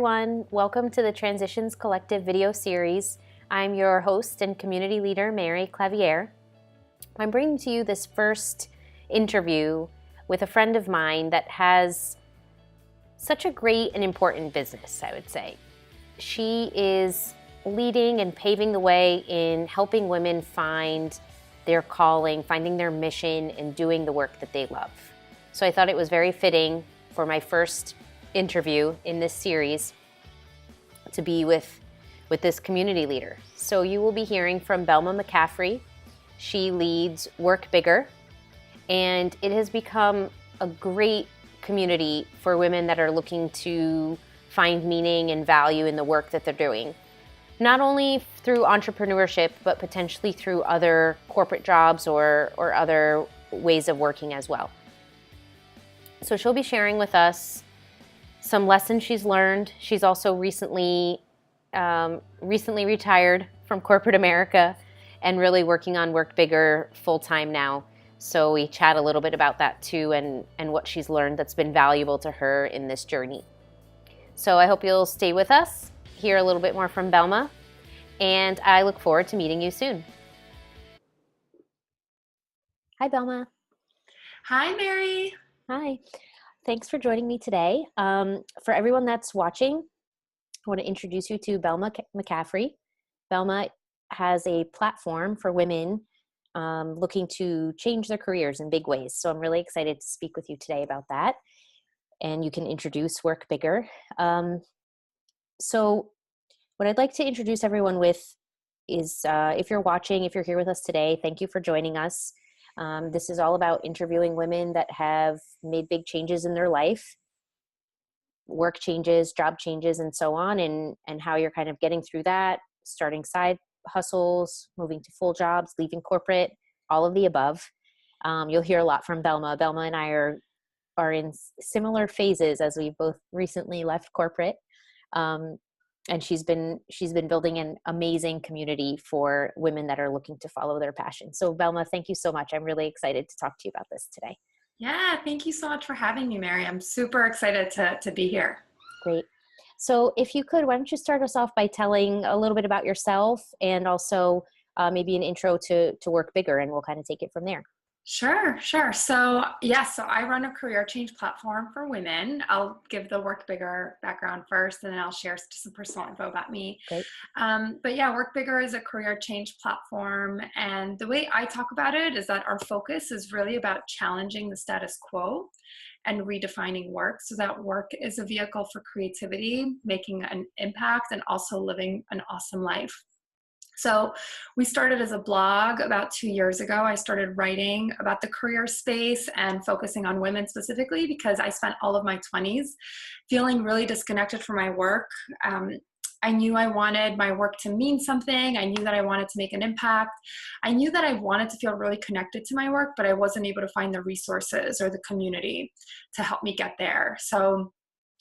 everyone. Welcome to the Transitions Collective video series. I'm your host and community leader, Mary Clavier. I'm bringing to you this first interview with a friend of mine that has such a great and important business, I would say. She is leading and paving the way in helping women find their calling, finding their mission, and doing the work that they love. So I thought it was very fitting for my first interview in this series to be with this community leader. So you will be hearing from Belma McCaffrey. She leads Work Bigger, and it has become a great community for women that are looking to find meaning and value in the work that they're doing. Not only through entrepreneurship, but potentially through other corporate jobs or other ways of working as well. So she'll be sharing with us some lessons she's learned. She's also recently retired from corporate America and really working on Work Bigger full-time now. So we chat a little bit about that too and what she's learned that's been valuable to her in this journey. So I hope you'll stay with us, hear a little bit more from Belma, and I look forward to meeting you soon. Hi, Belma. Hi, Mary. Hi. Thanks for joining me today. For everyone that's watching, I want to introduce you to Belma McCaffrey. Belma has a platform for women looking to change their careers in big ways. So I'm really excited to speak with you today about that. And you can introduce Work Bigger. So what I'd like to introduce everyone with is if you're watching, if you're here with us today, thank you for joining us. This is all about interviewing women that have made big changes in their life, work changes, job changes, and so on, and how you're kind of getting through that, starting side hustles, moving to full jobs, leaving corporate, all of the above. You'll hear a lot from Belma. Belma and I are in similar phases as we've both recently left corporate. And she's been building an amazing community for women that are looking to follow their passion. So Belma, thank you so much. I'm really excited to talk to you about this today. Yeah, thank you so much for having me, Mary. I'm super excited to be here. Great. So if you could, why don't you start us off by telling a little bit about yourself and also maybe an intro to Work Bigger, and we'll kind of take it from there. Sure. So I run a career change platform for women. I'll give the Work Bigger background first, and then I'll share some personal info about me. Great. But yeah, Work Bigger is a career change platform. And the way I talk about it is that our focus is really about challenging the status quo and redefining work so that work is a vehicle for creativity, making an impact, and also living an awesome life. So we started as a blog about 2 years ago. I started writing about the career space and focusing on women specifically because I spent all of my 20s feeling really disconnected from my work. I knew I wanted my work to mean something. I knew that I wanted to make an impact. I knew that I wanted to feel really connected to my work, but I wasn't able to find the resources or the community to help me get there. So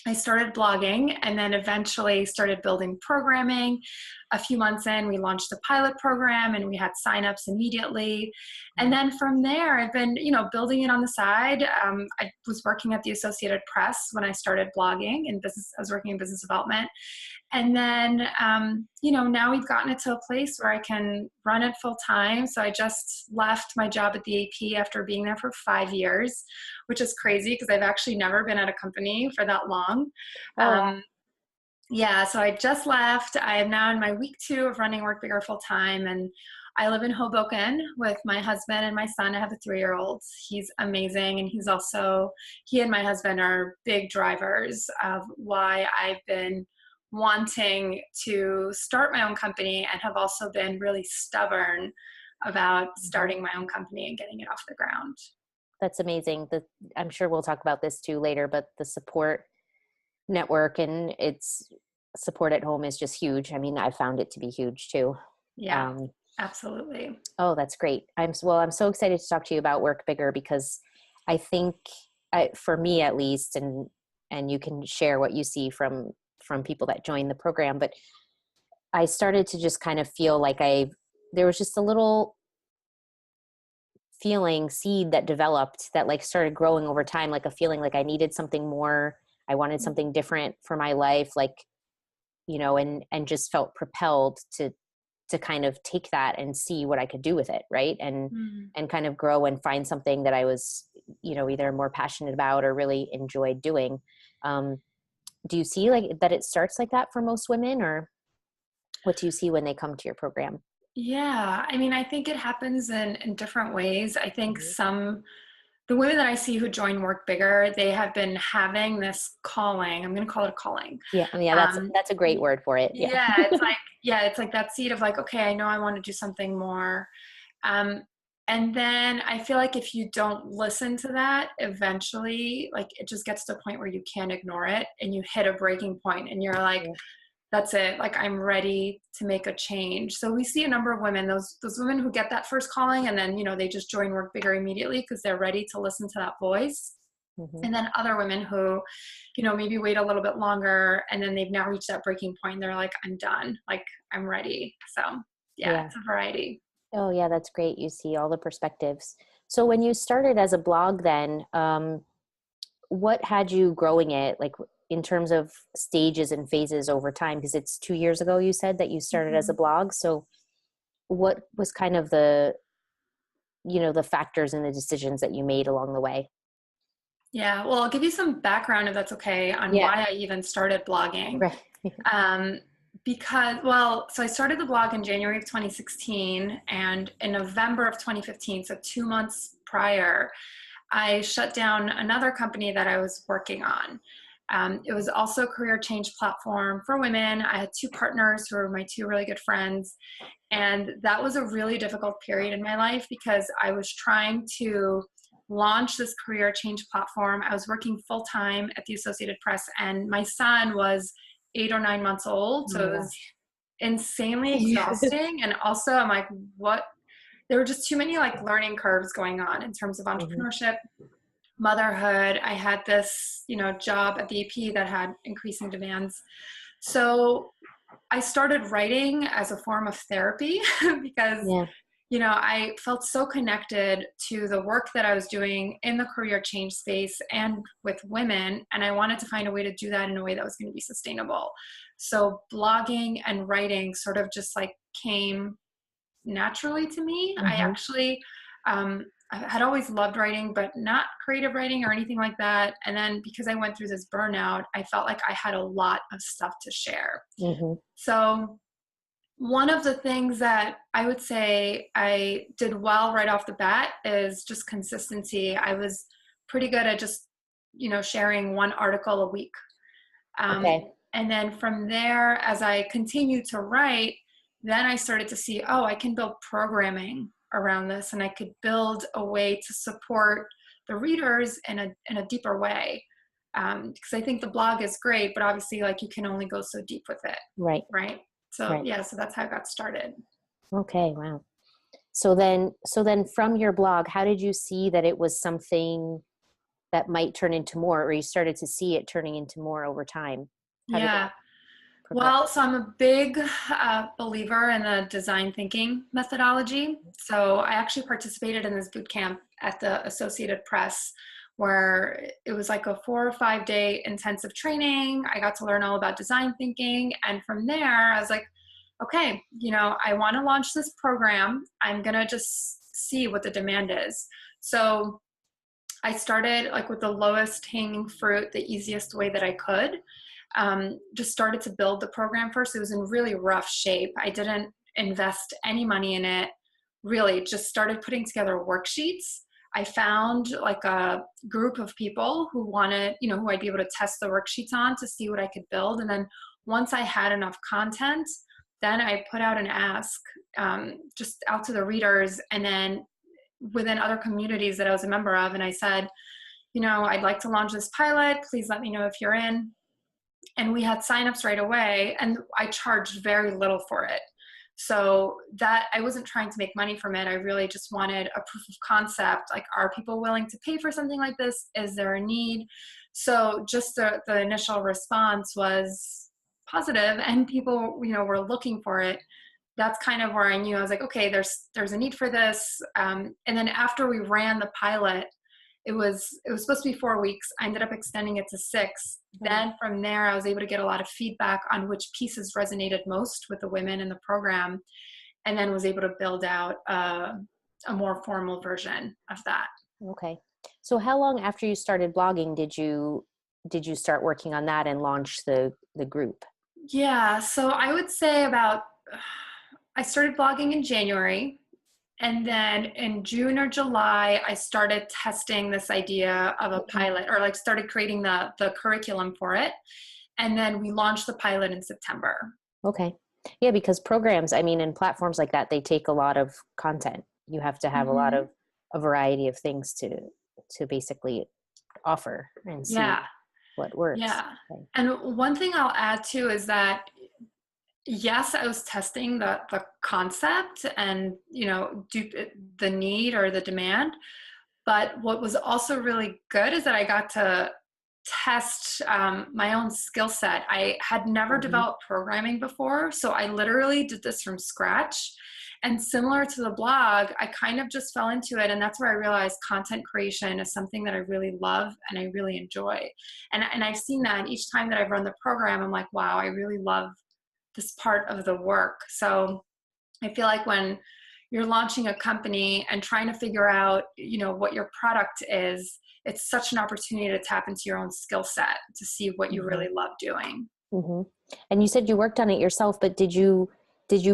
I started blogging and then eventually started building programming. A few months in, we launched a pilot program and we had signups immediately. And then from there, I've been, building it on the side. I was working at the Associated Press when I started blogging in business. I was working in business development. And then, now we've gotten it to a place where I can run it full time. So I just left my job at the AP after being there for 5 years, which is crazy because I've actually never been at a company for that long. So I just left. I am now in my week 2 of running Work Bigger full time. And I live in Hoboken with my husband and my son. I have a 3-year-old. He's amazing. And he and my husband are big drivers of why I've been wanting to start my own company and have also been really stubborn about starting my own company and getting it off the ground. That's amazing. I'm sure we'll talk about this too later, but the support network and its support at home is just huge. I mean, I found it to be huge too. Yeah, absolutely. Oh, that's great. I'm so excited to talk to you about Work Bigger because I think for me at least, and you can share what you see from people that join the program, but I started to just kind of feel like there was just a little feeling seed that developed that like started growing over time, like a feeling like I needed something more. I wanted something different for my life. Like and just felt propelled to kind of take that and see what I could do with it. Right. And kind of grow and find something that I was, either more passionate about or really enjoyed doing. Do you see like that it starts like that for most women, or what do you see when they come to your program? Yeah, I mean, I think it happens in different ways. I think Mhm. the women that I see who join Work Bigger, they have been having this calling. I'm going to call it a calling. Yeah. Yeah. Um, That's a great y- word for it. Yeah. it's like that seed of like, okay, I know I want to do something more. Um, and then I feel like if you don't listen to that, eventually, like it just gets to a point where you can't ignore it, and you hit a breaking point, and you're like, Yeah. that's it, like I'm ready to make a change. So we see a number of women, those women who get that first calling, and then they just join Work Bigger immediately because they're ready to listen to that voice. Mhm. And then other women who maybe wait a little bit longer, and then they've now reached that breaking point, and they're like, I'm done, like I'm ready. So yeah, Yeah. it's a variety. Oh, yeah, that's great. You see all the perspectives. So when you started as a blog, then what had you growing it, like in terms of stages and phases over time? Because it's 2 years ago, you said that you started as a Mhm. blog. So what was kind of the factors and the decisions that you made along the way? Yeah, well, I'll give you some background, if that's okay, on Yeah. why I even started blogging. Right. Um, so I started the blog in January of 2016, and in November of 2015, so 2 months prior, I shut down another company that I was working on. It was also a career change platform for women. I had two partners who were my two really good friends. And that was a really difficult period in my life because I was trying to launch this career change platform. I was working full time at the Associated Press, and my son was 8 or 9 months old. Oh So my it was gosh. insanely exhausting. And also, I'm like, what? There were just too many like learning curves going on in terms of Mhm. entrepreneurship, motherhood. I had this, job at the AP that had increasing demands. So I started writing as a form of therapy because, Yeah. I felt so connected to the work that I was doing in the career change space and with women. And I wanted to find a way to do that in a way that was going to be sustainable. So blogging and writing sort of just like came naturally to me. I Hmm. actually I had always loved writing, but not creative writing or anything like that. And then because I went through this burnout, I felt like I had a lot of stuff to share. Hmm. So one of the things that I would say I did well right off the bat is just consistency. I was pretty good at just, sharing one article a week. Um, Okay. and then from there, as I continued to write, then I started to see, oh, I can build programming around this, and I could build a way to support the readers in a deeper way. Because I think the blog is great, but obviously, like you can only go so deep with it, Right. right? So Right. yeah, so that's how I got started. Okay. Wow. So then from your blog, how did you see that it was something that might turn into more, or you started to see it turning into more over time? How did that Yeah. progress? Well, so I'm a big believer in the design thinking methodology. So I actually participated in this boot camp at the Associated Press where it was like a 4 or 5 day intensive training. I got to learn all about design thinking. And from there, I was like, okay, I want to launch this program. I'm going to just see what the demand is. So I started like with the lowest hanging fruit, the easiest way that I could. Just started to build the program first. It was in really rough shape. I didn't invest any money in it. Really, just started putting together worksheets. I found like a group of people who wanted, who I'd be able to test the worksheets on to see what I could build. And then once I had enough content, then I put out an ask just out to the readers and then within other communities that I was a member of. And I said, I'd like to launch this pilot. Please let me know if you're in. And we had signups right away, and I charged very little for it. So that I wasn't trying to make money from it. I really just wanted a proof of concept. Like, are people willing to pay for something like this? Is there a need? So just the initial response was positive, and people, were looking for it. That's kind of where I knew I was like, okay, there's a need for this. And then after we ran the pilot, it was supposed to be 4 weeks. I ended up extending it to 6. Then from there, I was able to get a lot of feedback on which pieces resonated most with the women in the program, and then was able to build out a more formal version of that. Okay. So how long after you started blogging did you start working on that and launch the group? Yeah, so I would say I started blogging in January, and then in June or July, I started testing this idea of a pilot, or like started creating the curriculum for it. And then we launched the pilot in September. Okay. Yeah, because programs, I mean, and platforms like that, they take a lot of content. You have to have Mm-hmm. a variety of things to basically offer and see Yeah, what works. yeah. Okay. And one thing I'll add too is that yes, I was testing the concept and the need or the demand. But what was also really good is that I got to test my own skill set. I had never Mhm. developed programming before, so I literally did this from scratch. And similar to the blog, I kind of just fell into it. And that's where I realized content creation is something that I really love and I really enjoy. And I've seen that each time that I've run the program, I'm like, wow, I really love this part of the work. So I feel like when you're launching a company and trying to figure out, what your product is, it's such an opportunity to tap into your own skill set to see what you Mhm. really love doing. Mhm. And you said you worked on it yourself, but did you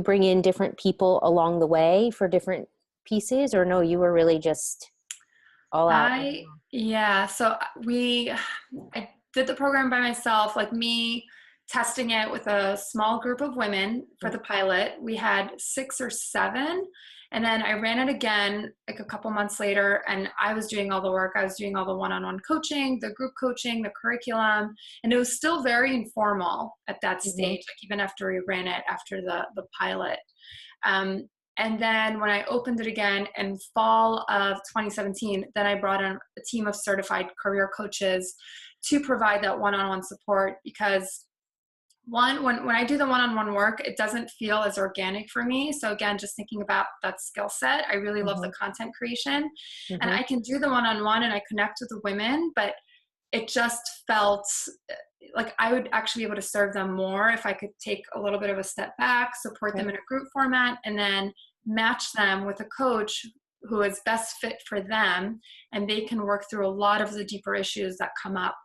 bring in different people along the way for different pieces, or no, you were really just all out? Yeah, so I did the program by myself, like me testing it with a small group of women for the pilot. We had 6 or 7, and then I ran it again like a couple months later, and I was doing all the work. I was doing all the one-on-one coaching, the group coaching, the curriculum, and it was still very informal at that Mm-hmm. stage, like even after we ran it after the pilot. Um, and then when I opened it again in fall of 2017, then I brought in a team of certified career coaches to provide that one-on-one support, because when I do the one-on-one work, it doesn't feel as organic for me. So again, just thinking about that skill set, I really love Mm-hmm. the content creation, and Mm-hmm. I can do the one-on-one and I connect with the women, but it just felt like I would actually be able to serve them more if I could take a little bit of a step back, support them Right. in a group format, and then match them with a coach who is best fit for them. And they can work through a lot of the deeper issues that come up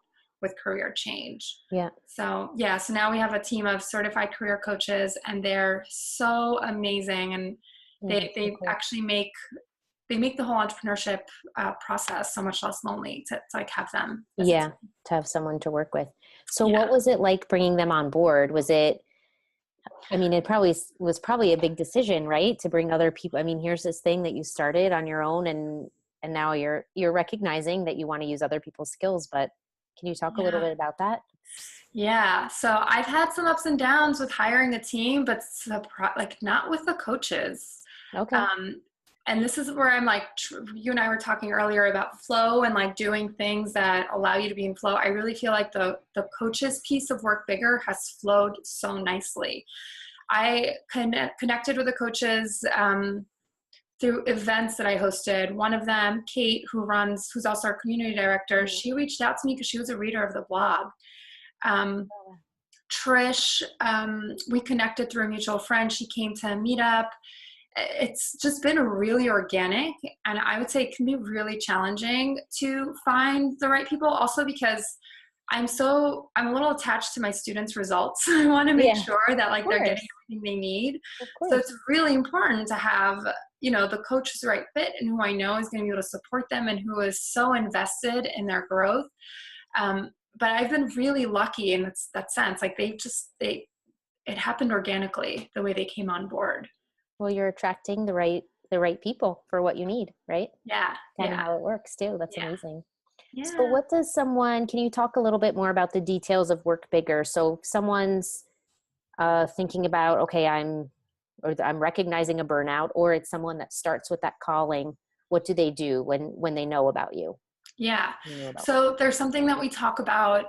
with career change. Yeah. So, yeah, so now we have a team of certified career coaches, and they're so amazing. And Yeah, they, that's so they cool. actually make the whole entrepreneurship process so much less lonely to like have them as a Yeah, team. to have someone to work with. So what Yeah. was it like bringing them on board? I mean, it probably was probably a big decision, right? To bring other people. I mean, here's this thing that you started on your own, and now you're recognizing that you want to use other people's skills, but can you talk a little Yeah. bit about that? Yeah. So I've had some ups and downs with hiring a team, but like not with the coaches. Okay. Um, and this is where I'm like, you and I were talking earlier about flow and like doing things that allow you to be in flow. I really feel like the coaches piece of Work Bigger has flowed so nicely. I connected with the coaches through events that I hosted. One of them, Kate, who's also our community director, Mm. she reached out to me because she was a reader of the blog. Um, Trish, we connected through a mutual friend. She came to a meetup. It's just been really organic, and I would say it can be really challenging to find the right people, also because I'm a little attached to my students' results. I want to make Yeah, sure that of like they're getting course. everything they need. Of So it's course. really important to have, the coach who's the right fit and who I know is going to be able to support them and who is so invested in their growth. But I've been really lucky in that sense. Like it happened organically the way they came on board. Well, you're attracting the right people for what you need, right? Yeah, Kind of yeah, how it works too. That's yeah, amazing. So yeah, what does can you talk a little bit more about the details of Work Bigger? So if someone's thinking about, okay, I'm recognizing a burnout, or it's someone that starts with that calling, what do they do when they know about you? yeah. You know about So there's something that we talk about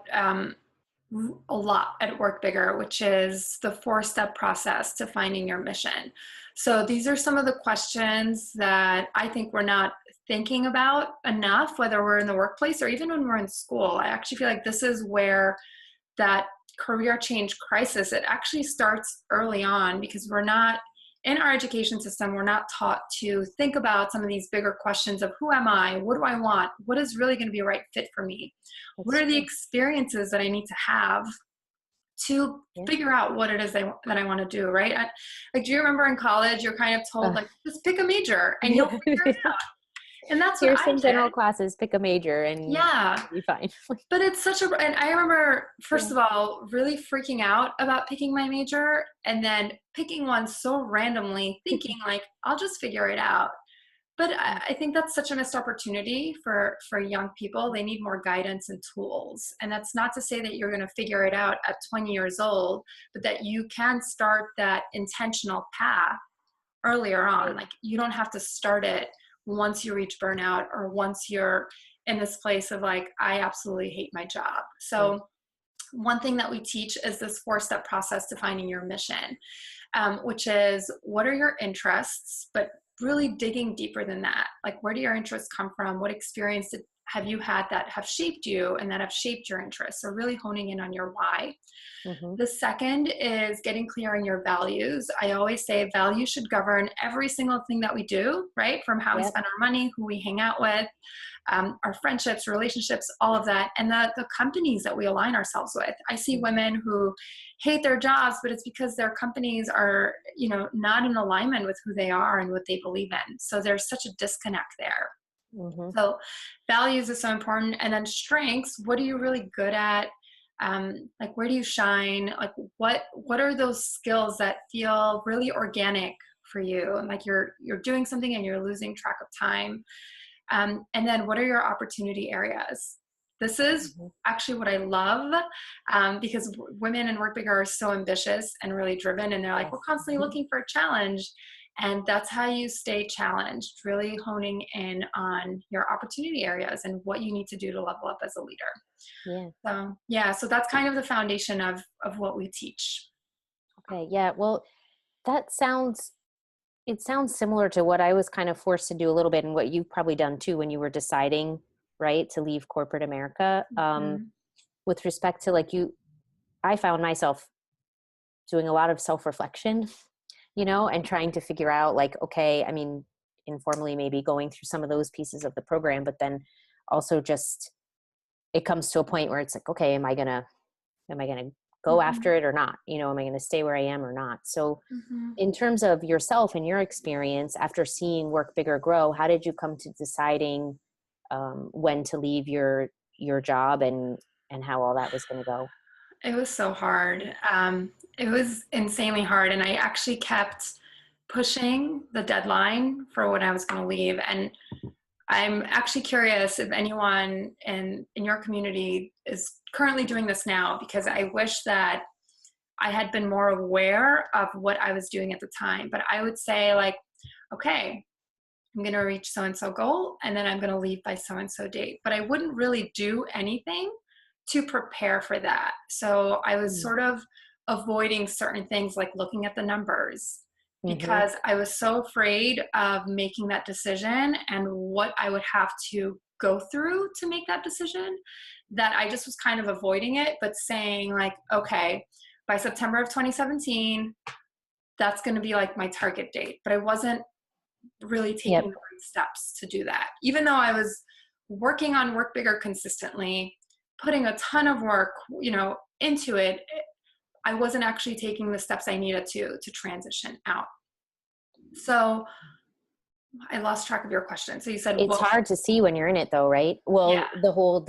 a lot at Work Bigger, which is the 4-step process to finding your mission. So these are some of the questions that I think we're not thinking about enough, whether we're in the workplace or even when we're in school. I actually feel like this is where that career change crisis, it actually starts early on, because we're not in our education system, we're not taught to think about some of these bigger questions of who am I, what do I want, what is really going to be a right fit for me, what That's are the true. experiences that I need to have to Yeah. figure out what it is that I want to do, right? Like, do you remember in college, you're kind of told, Uh, like, just pick a major and you'll yeah. figure it out. And that's what Here's I some did. general classes, pick a major and Yeah. you'll be fine. But it's such a, and I remember, first Yeah. of all, really freaking out about picking my major and then picking one so randomly, thinking like, I'll just figure it out. But I think that's such a missed opportunity for young people. They need more guidance and tools. And that's not to say that you're going to figure it out at 20 years old, but that you can start that intentional path earlier on. Right. Like, you don't have to start it once you reach burnout or once you're in this place of like, I absolutely hate my job. Right. So one thing that we teach is this 4-step process to finding your mission, which is, what are your interests, but really digging deeper than that. Like, where do your interests come from? What experience have you had that have shaped you and that have shaped your interests? So really honing in on your why. Mm-hmm. The second is getting clear on your values. I always say values should govern every single thing that we do, right? From how we Yep. spend our money, who we hang out with, our friendships, relationships, all of that, and the companies that we align ourselves with. I see Mm-hmm. women who hate their jobs, but it's because their companies are, not in alignment with who they are and what they believe in. So there's such a disconnect there. Mm-hmm. So values is so important. And then strengths, what are you really good at? Like, where do you shine? Like, what are those skills that feel really organic for you? And like, you're doing something and you're losing track of time. And then what are your opportunity areas? This is Mm-hmm. actually what I love, because women in Work Bigger are so ambitious and really driven, and they're like, we're Yes. constantly looking for a challenge. And that's how you stay challenged, really honing in on your opportunity areas and what you need to do to level up as a leader. Yeah. So yeah, so that's kind of the foundation of what we teach. Okay. Yeah. Well, that sounds it sounds similar to what I was kind of forced to do a little bit, and what you've probably done too when you were deciding, right, to leave corporate America. Mhm. With respect to like you, I found myself doing a lot of self-reflection, and trying to figure out like, okay, I mean, informally maybe going through some of those pieces of the program, but then also just it comes to a point where it's like, okay, am I gonna go after Mhm. it or not? Am I gonna stay where I am or not? So Mhm. in terms of yourself and your experience after seeing Work Bigger grow, how did you come to deciding when to leave your job and how all that was going to go? It was so hard. It was insanely hard. And I actually kept pushing the deadline for when I was going to leave. And I'm actually curious if anyone in your community is currently doing this now, because I wish that I had been more aware of what I was doing at the time. But I would say, like, okay, I'm going to reach so and so goal, and then I'm going to leave by so and so date. But I wouldn't really do anything to prepare for that. So I was Mm. sort of avoiding certain things, like looking at the numbers, Mm-hmm. because I was so afraid of making that decision and what I would have to go through to make that decision, that I just was kind of avoiding it, but saying, like, okay, by September of 2017, that's going to be like my target date. But I wasn't really taking Yep. the right steps to do that. Even though I was working on Work Bigger consistently, putting a ton of work, into it, I wasn't actually taking the steps I needed to transition out. So I lost track of your question. So you said, It's well, hard to see when you're in it though, right? yeah, Well, the whole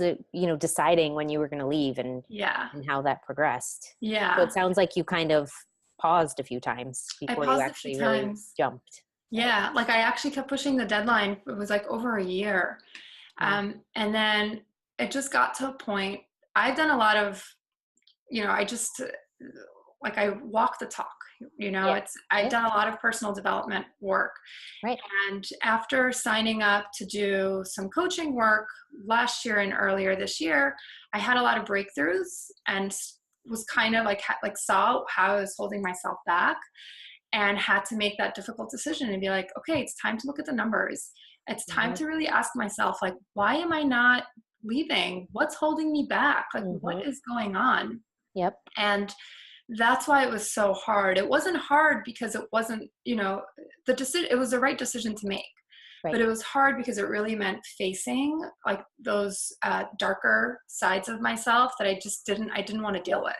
deciding when you were going to leave yeah, and how that progressed. So it yeah. sounds like you kind of paused a few times I before you paused a few actually really times. jumped. Yeah, like I actually kept pushing the deadline. It was like over a year. Yeah. And then it just got to a point. I've done a lot of, I just, like, I walk the talk. Yep. I've Yep. done a lot of personal development work. Right. And after signing up to do some coaching work last year and earlier this year, I had a lot of breakthroughs and was kind of like saw how I was holding myself back, and had to make that difficult decision and be like, okay, it's time to look at the numbers. It's time to really ask myself, like, why am I not leaving? What's holding me back? Like, what Mm-hmm. is going on? Yep. And that's why it was so hard. It wasn't hard because it wasn't, the decision, it was the right decision to make. But Right. it was hard because it really meant facing like those darker sides of myself that I didn't want to deal with.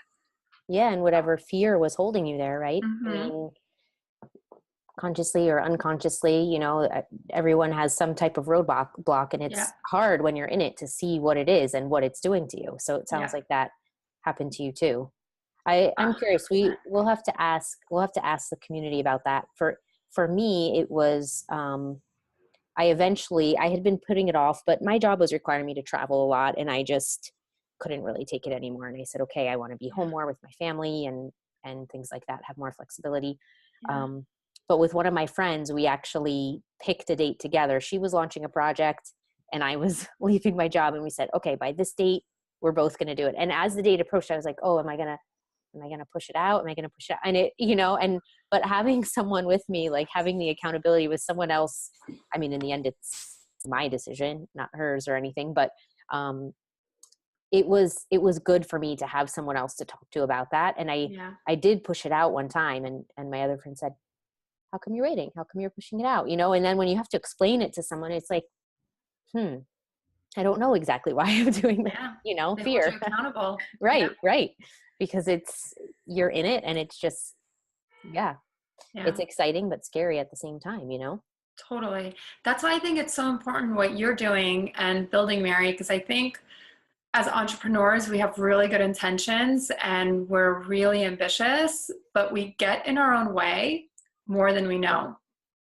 Yeah. And whatever fear was holding you there, right? I Mm-hmm. mean, consciously or unconsciously, everyone has some type of block, and Yeah. it's hard when you're in it to see what it is and what it's doing to you. So it sounds Yeah. like that happened to you too. I'm curious. 100%. We'll have to ask the community about that. For me, it was, I had been putting it off, but my job was requiring me to travel a lot, and I just couldn't really take it anymore. And I said, okay, I want to be home Yeah. more with my family and things like that, have more flexibility. Yeah. Um, but with one of my friends, we actually picked a date together. She was launching a project, and I was leaving my job, and we said, okay, by this date, we're both going to do it. And as the date approached, I was like, oh, am I going to push it out? Am I going to push it out? And but having someone with me, like having the accountability with someone else, I mean, in the end, it's my decision, not hers or anything, but, it was good for me to have someone else to talk to about that. And Yeah. I did push it out one time, and my other friend said, how come you're waiting? How come you're pushing it out? And then when you have to explain it to someone, it's like, I don't know exactly why I'm doing that, Yeah. They hold you fear. accountable. Yeah. Right. Because you're in it, and it's just, yeah, Yeah. it's exciting, but scary at the same time. Totally. That's why I think it's so important what you're doing and building Mary, because I think as entrepreneurs, we have really good intentions and we're really ambitious, but we get in our own way more than we Yep. know.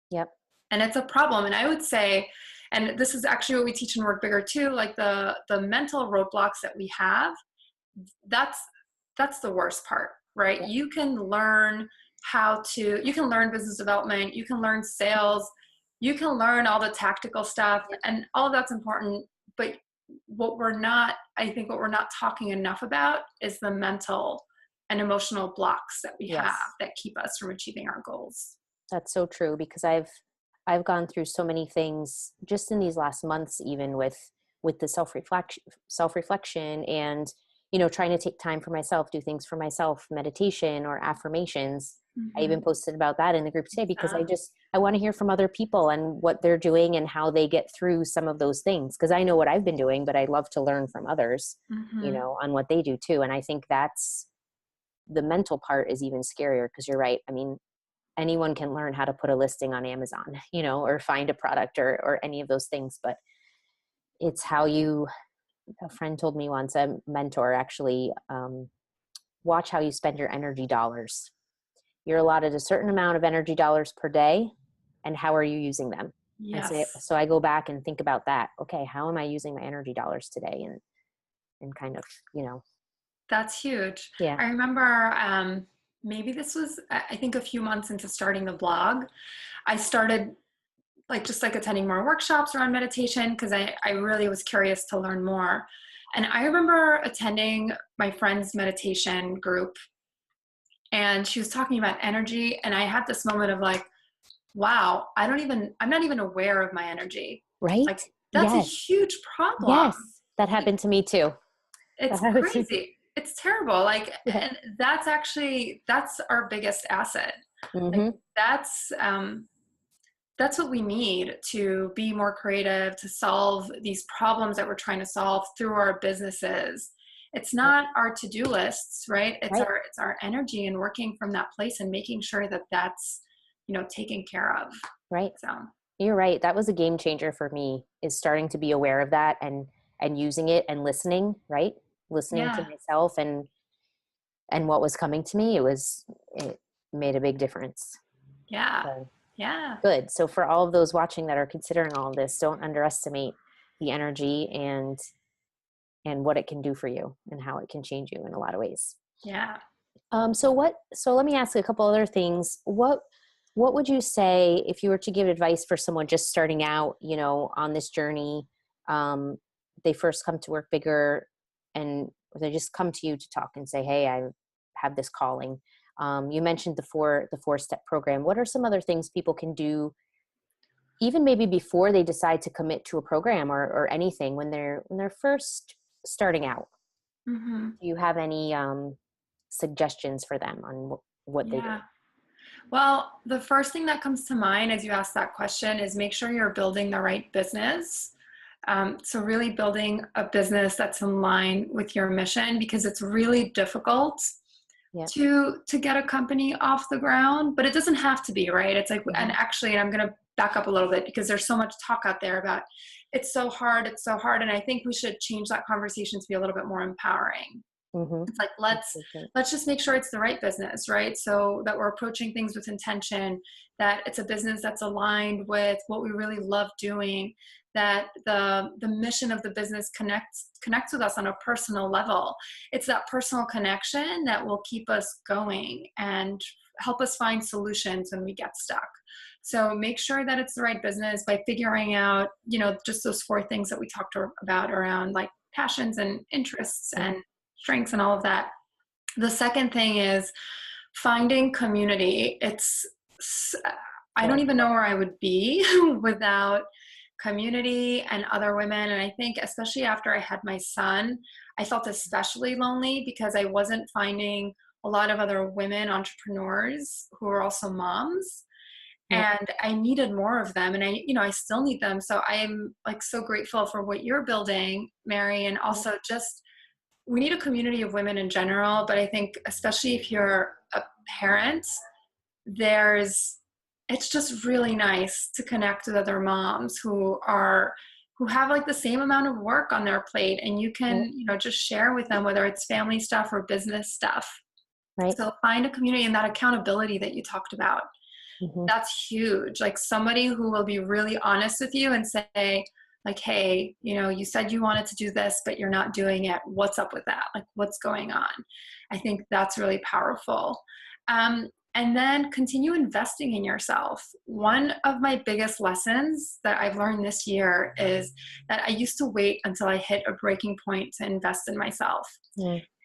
Yep. And it's a problem. And I would say, and this is actually what we teach in Work Bigger too, like the mental roadblocks that we have, that's the worst part, right? Yep. You can learn you can learn business development, you can learn sales, you can learn all the tactical stuff, Yep. and all of that's important. But I think what we're not talking enough about is the mental and emotional blocks that we have Yes. that keep us from achieving our goals. That's so true, because I've gone through so many things just in these last months, even with the self reflection, and trying to take time for myself, do things for myself, meditation or affirmations. I even Mm-hmm. posted about that in the group today, because Yeah. I want to hear from other people and what they're doing and how they get through some of those things, because I know what I've been doing, but I love to learn from others, Mm-hmm. on what they do too. And I think that's the mental part is even scarier, because you're right. I mean, anyone can learn how to put a listing on Amazon, or find a product or any of those things. But it's how a friend told me once, a mentor actually, watch how you spend your energy dollars. You're allotted a certain amount of energy dollars per day, and how are you using them? And Yes. so I go back and think about that. Okay, how am I using my energy dollars today? And kind of, That's huge. yeah. I remember maybe this was, I think, a few months into starting the blog. I started just attending more workshops around meditation because I really was curious to learn more. And I remember attending my friend's meditation group, and she was talking about energy. And I had this moment of like, wow, I'm not even aware of my energy. Right. Like, that's a Yes. huge problem. Yes. That Like, happened to me too. That it's happened to me. crazy. It's terrible. Like, Yeah. and that's our biggest asset. Like, Mm-hmm. that's what we need to be more creative, to solve these problems that we're trying to solve through our businesses. It's Yep. not our to-do lists, right? Right. It's our energy and working from that place and making sure that that's, taken care of. Right. So, You're right. That was a game changer for me, is starting to be aware of that, and using it and listening, right? Listening to yeah, myself and what was coming to me. It made a big difference. yeah, So yeah, good. So for all of those watching that are considering all of this, don't underestimate the energy and what it can do for you and how it can change you in a lot of ways. yeah. So let me ask a couple other things. What would you say if you were to give advice for someone just starting out, on this journey? Um, they first come to Work Bigger, and they just come to you to talk and say, hey, I have this calling. You mentioned the four-step program. What are some other things people can do even maybe before they decide to commit to a program or anything, when they're first starting out? Mm-hmm. Do you have any suggestions for them on what they do? Yeah. Well, the first thing that comes to mind as you ask that question is make sure you're building the right business. So really building a business that's in line with your mission, because it's really difficult Yeah. to get a company off the ground, but it doesn't have to be, right? It's like, and actually, and I'm going to back up a little bit because there's so much talk out there about it's so hard, it's so hard. And I think we should change that conversation to be a little bit more empowering. Mm-hmm. It's like, let's just make sure it's the right business, right? So that we're approaching things with intention, that it's a business that's aligned with what we really love doing, that the mission of the business connects with us on a personal level. It's that personal connection that will keep us going and help us find solutions when we get stuck. So make sure that it's the right business by figuring out, just those 4 things that we talked about around like passions and interests and strengths and all of that. The second thing is finding community. I don't even know where I would be without community and other women. And I think especially after I had my son, I felt especially lonely because I wasn't finding a lot of other women entrepreneurs who are also moms. And I needed more of them, and I still need them. So I am like so grateful for what you're building, Mary, and also just we need a community of women in general, but I think especially if you're a parent, it's just really nice to connect with other moms who have like the same amount of work on their plate, and you can, just share with them, whether it's family stuff or business stuff. Right. So find a community, and that accountability that you talked about. That's huge. Like somebody who will be really honest with you and say, like, hey, you said you wanted to do this, but you're not doing it. What's up with that? Like, what's going on? I think that's really powerful. And then continue investing in yourself. One of my biggest lessons that I've learned this year is that I used to wait until I hit a breaking point to invest in myself.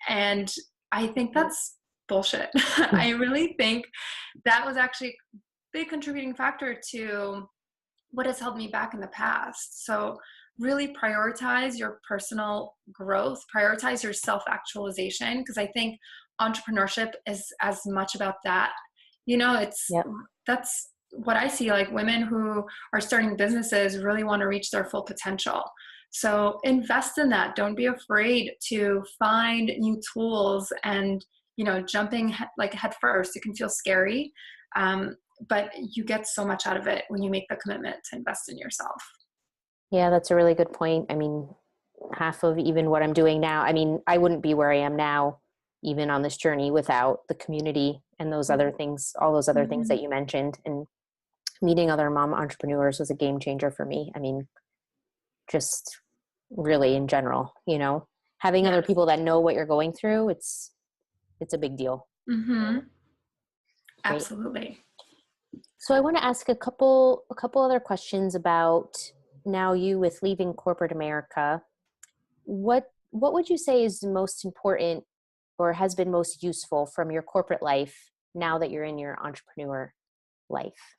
And I think that's bullshit. I really think that was actually a big contributing factor to what has held me back in the past. So really prioritize your personal growth, prioritize your self-actualization, because I think entrepreneurship is as much about that. That's what I see, like women who are starting businesses really want to reach their full potential. So invest in that. Don't be afraid to find new tools and, jumping head first. It can feel scary. But you get so much out of it when you make the commitment to invest in yourself. Yeah, that's a really good point. I mean, half of even what I'm doing now, I mean, I wouldn't be where I am now, even on this journey, without the community and those other things, all those other things that you mentioned. And meeting other mom entrepreneurs was a game changer for me. I mean, just really in general, having other people that know what you're going through, it's a big deal. Absolutely. So I want to ask a couple other questions about now you with leaving corporate America. What would you say is most important or has been most useful from your corporate life now that you're in your entrepreneur life?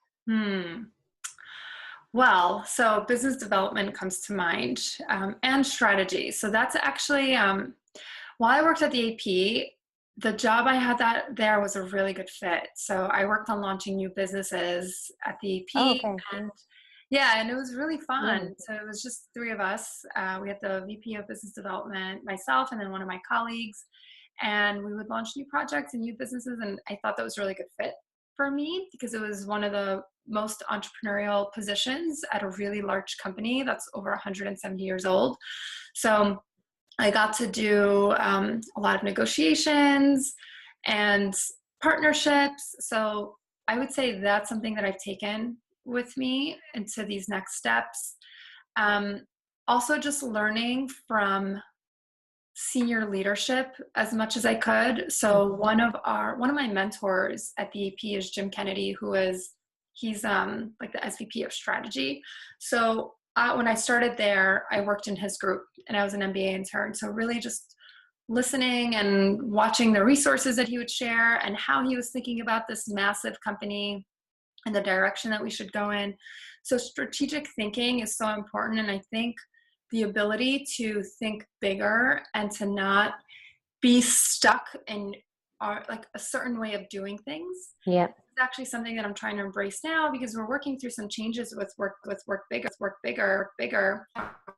Well, so business development comes to mind, and strategy. So that's actually, while I worked at the AP, the job I had there was a really good fit. So I worked on launching new businesses at the AP. Oh, okay. And it was really fun. So it was just 3 of us. We had the VP of business development, myself, and then one of my colleagues. And we would launch new projects and new businesses. And I thought that was a really good fit for me because it was one of the most entrepreneurial positions at a really large company that's over 170 years old. So I got to do a lot of negotiations and partnerships. So I would say that's something that I've taken with me into these next steps. Also just learning from senior leadership as much as I could. So one of my mentors at the AP is Jim Kennedy, he's like the SVP of strategy. So when I started there, I worked in his group and I was an MBA intern. So really just listening and watching the resources that he would share and how he was thinking about this massive company and the direction that we should go in. So strategic thinking is so important. And I think the ability to think bigger and to not be stuck in like a certain way of doing things. Yeah. It's actually something that I'm trying to embrace now, because we're working through some changes with work bigger,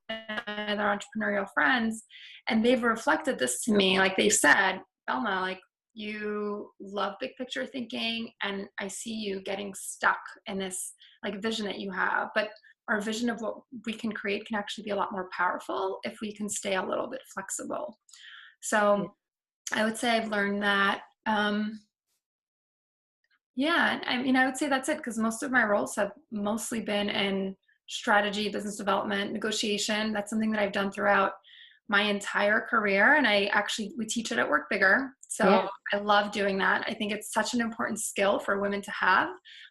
and our entrepreneurial friends, and they've reflected this to me. Like they've said, Belma, like you love big picture thinking, and I see you getting stuck in this like vision that you have, but our vision of what we can create can actually be a lot more powerful if we can stay a little bit flexible. So I would say I've learned that. Yeah, I mean, I would say that's it, because most of my roles have mostly been in strategy, business development, negotiation. That's something that I've done throughout my entire career. And we teach it at Work Bigger. Yeah. So I love doing that. I think it's such an important skill for women to have,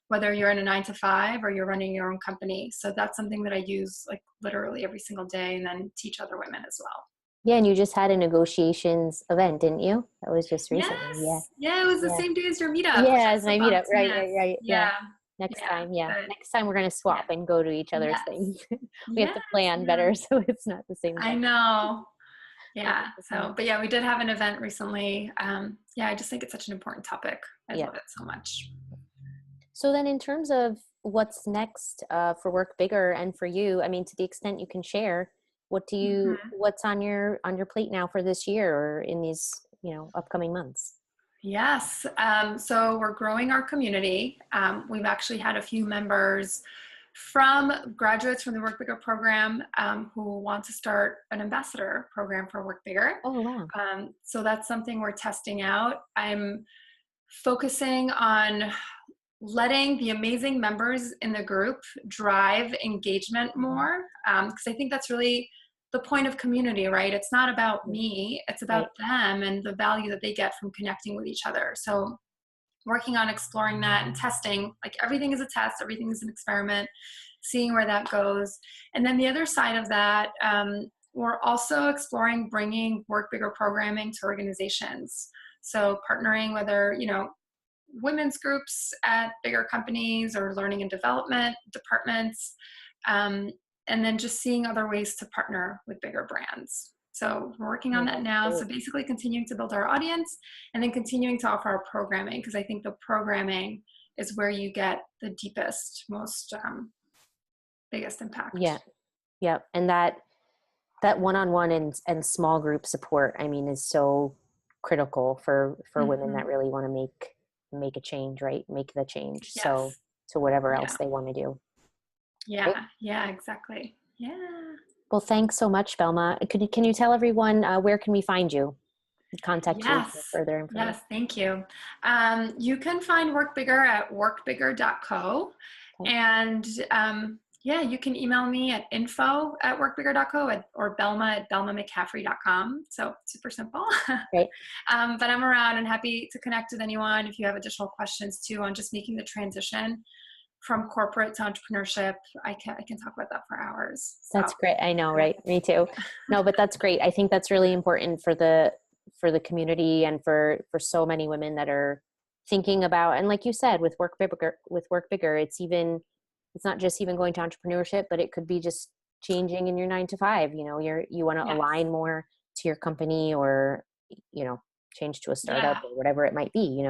whether you're in a 9 to 5 or you're running your own company. So that's something that I use like literally every single day, and then teach other women as well. Yeah, and you just had a negotiations event, didn't you? That was just recently. Yeah. Yes. Yeah, it was the Yeah. same day as your meetup, which Yeah, I as so my bummed meetup. to Right, miss. right, right. Yeah. Yeah. Next Yeah. time, yeah. But Next time we're gonna yeah. swap and go to each other's Yes. things. We have Yes. to plan Yeah. better so it's not the same I thing. know. Yeah. 100%. So, but yeah, we did have an event recently. Yeah, I just think it's such an important topic. I Yeah. love it so much. So then in terms of what's next for Work Bigger and for you, I mean, to the extent you can share, Mhm. what's on your plate now for this year or in these, upcoming months? Yes. So we're growing our community. We've actually had a few members from graduates from the Work Bigger program who want to start an ambassador program for Work Bigger. Oh, wow. So that's something we're testing out. I'm focusing on letting the amazing members in the group drive engagement more, because I think that's really the point of community, right? It's not about me, it's Right. about them and the value that they get from connecting with each other. So working on exploring that and testing, like everything is a test, everything is an experiment, seeing where that goes. And then the other side of that, we're also exploring bringing Work Bigger programming to organizations. So partnering, whether women's groups at bigger companies or learning and development departments, um, and then just seeing other ways to partner with bigger brands. So we're working on Yeah, that that's now. great. So basically continuing to build our audience, and then continuing to offer our programming, because I think the programming is where you get the deepest, most biggest impact. Yeah. Yeah. And that one-on-one and small group support, I mean, is so critical for women that Mm-hmm. really want to make a change, right? Make the change. So Yes. to whatever Yeah. else they want to do. Great. Yeah. Yeah. Exactly. Yeah. Well, thanks so much, Belma. Can you tell everyone where can we find you? Contact you for Yes. further information. Yes. Thank you. You can find Work Bigger at workbigger.co. Okay. And yeah, you can email me at info@workbigger.co or belma@belmamccaffrey.com. So super simple. Great. But I'm around and happy to connect with anyone if you have additional questions too on just making the transition from corporate to entrepreneurship. I can talk about that for hours. So That's great. I know, right? Me too. No, but that's great. I think that's really important for the community and for so many women that are thinking about, and like you said, with Work Bigger, it's not just even going to entrepreneurship, but it could be just changing in your 9 to 5. You want to yes. align more to your company or, change to a startup Yeah. or whatever it might be.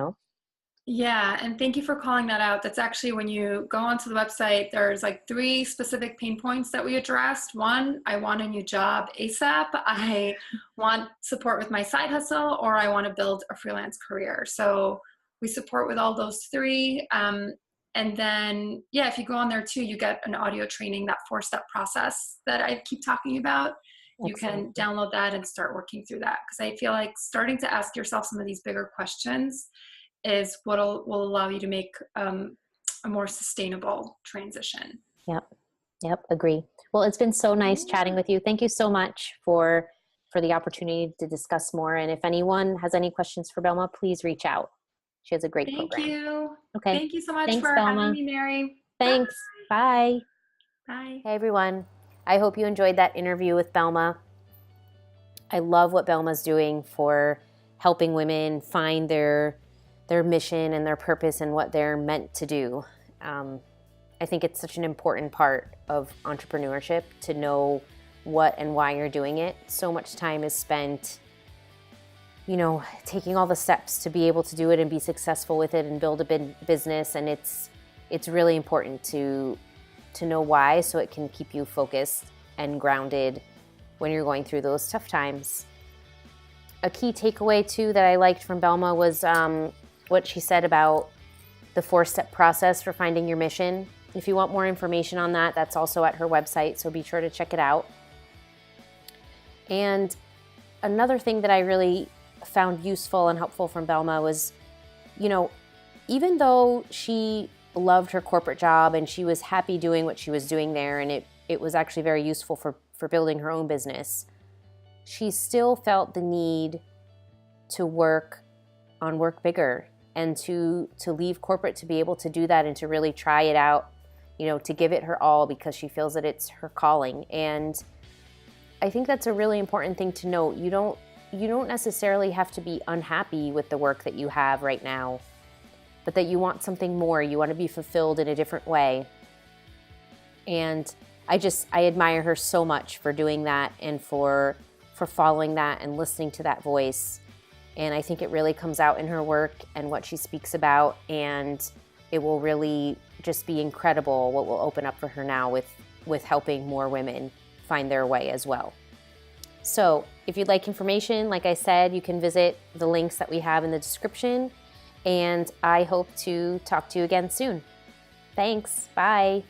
Yeah, and thank you for calling that out. That's actually when you go onto the website, there's like 3 specific pain points that we addressed. One, I want a new job ASAP. I want support with my side hustle, or I want to build a freelance career. So we support with all those 3. And then, yeah, if you go on there too, you get an audio training, that 4-step process that I keep talking about. You Excellent. can download that and start working through that. Because I feel like starting to ask yourself some of these bigger questions is what will allow you to make a more sustainable transition. Yep. Agree. Well, it's been so nice Yeah. chatting with you. Thank you so much for the opportunity to discuss more. And if anyone has any questions for Belma, please reach out. She has a great Thank program. you. Okay. Thank you so much Thanks, for having Belma. me, Mary. Thanks. Bye. Bye. Hey, everyone. I hope you enjoyed that interview with Belma. I love what Belma's doing for helping women find their mission and their purpose and what they're meant to do. I think it's such an important part of entrepreneurship to know what and why you're doing it. So much time is spent, taking all the steps to be able to do it and be successful with it and build a business. And it's really important to know why, so it can keep you focused and grounded when you're going through those tough times. A key takeaway too that I liked from Belma was what she said about the 4-step process for finding your mission. If you want more information on that, that's also at her website, so be sure to check it out. And another thing that I really found useful and helpful from Belma was, even though she loved her corporate job and she was happy doing what she was doing there, and it was actually very useful for building her own business, she still felt the need to work on Work Bigger and to leave corporate to be able to do that and to really try it out, to give it her all because she feels that it's her calling. And I think that's a really important thing to note. You don't necessarily have to be unhappy with the work that you have right now, but that you want something more. You want to be fulfilled in a different way. And I admire her so much for doing that and for following that and listening to that voice. And I think it really comes out in her work and what she speaks about, and it will really just be incredible what will open up for her now with helping more women find their way as well. So if you'd like information, like I said, you can visit the links that we have in the description, and I hope to talk to you again soon. Thanks. Bye.